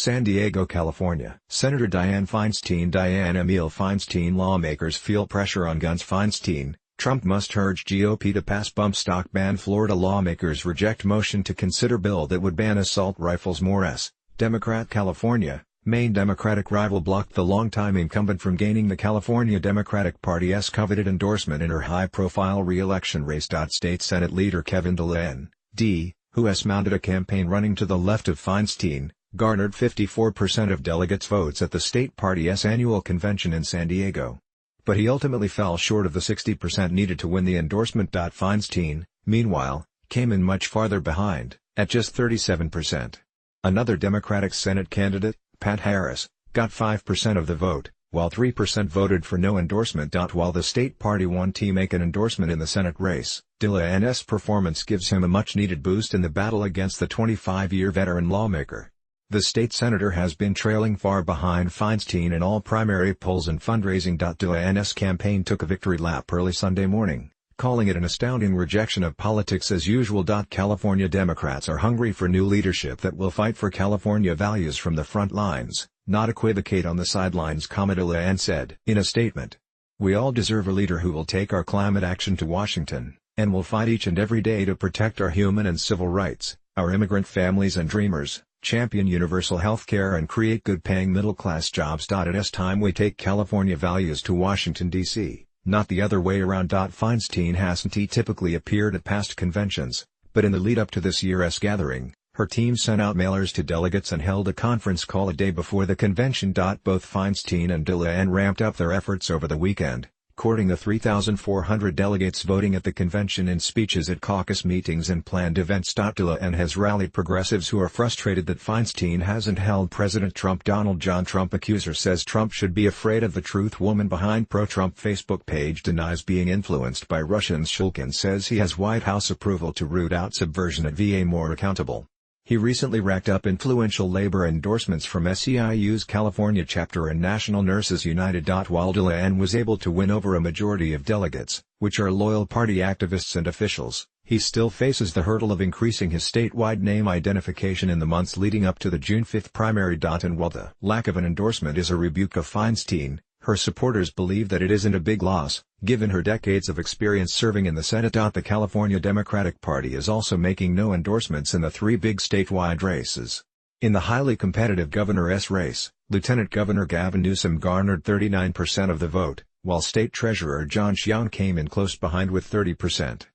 San Diego, California. Senator Dianne FeinsteinDianne Emiel Feinstein lawmakers feel pressure on guns. Feinstein, Trump must urge GOP to pass bump stock ban. Florida lawmakers reject motion to consider bill that would ban assault rifles. Morris, Democrat. California, main Democratic rival blocked the longtime incumbent from gaining the California Democratic Party's coveted endorsement in her high-profile re-election race. State Senate Leader Kevin Dianne, D., who has mounted a campaign running to the left of Feinstein, garnered 54% of delegates' votes at the state party's annual convention in San Diego. But he ultimately fell short of the 60% needed to win the endorsement. Feinstein, meanwhile, came in much farther behind, at just 37%. Another Democratic Senate candidate, Pat Harris, got 5% of the vote, while 3% voted for no endorsement. While the state party won to make an endorsement in the Senate race, Dianne's performance gives him a much-needed boost in the battle against the 25-year veteran lawmaker. The state senator has been trailing far behind Feinstein in all primary polls and fundraising. Dianne's campaign took a victory lap early Sunday morning, calling it an astounding rejection of politics as usual. California Democrats are hungry for new leadership that will fight for California values from the front lines, not equivocate on the sidelines. Dianne said in a statement, "We all deserve a leader who will take our climate action to Washington, and will fight each and every day to protect our human and civil rights, our immigrant families and dreamers, champion universal health care and create good-paying middle-class jobs. It's time we take California values to Washington, D.C., not the other way around." Feinstein hasn't typically appeared at past conventions, but in the lead-up to this year's gathering, her team sent out mailers to delegates and held a conference call a day before the convention. Both Feinstein and Dianne ramped up their efforts over the weekend, courting the 3,400 delegates voting at the convention in speeches at caucus meetings and planned events. Dianne has rallied progressives who are frustrated that Feinstein hasn't held President Trump. Donald John Trump accuser says Trump should be afraid of the truth. Woman behind pro-Trump Facebook page denies being influenced by Russians. Shulkin says he has White House approval to root out subversion at VA more accountable. He recently racked up influential labor endorsements from SEIU's California chapter and National Nurses United. While Dianne was able to win over a majority of delegates, which are loyal party activists and officials, he still faces the hurdle of increasing his statewide name identification in the months leading up to the June 5 primary. And while the lack of an endorsement is a rebuke of Feinstein, her supporters believe that it isn't a big loss, given her decades of experience serving in the Senate. The California Democratic Party is also making no endorsements in the three big statewide races. In the highly competitive governor's race, Lieutenant Governor Gavin Newsom garnered 39% of the vote, while State Treasurer John Chiang came in close behind with 30%.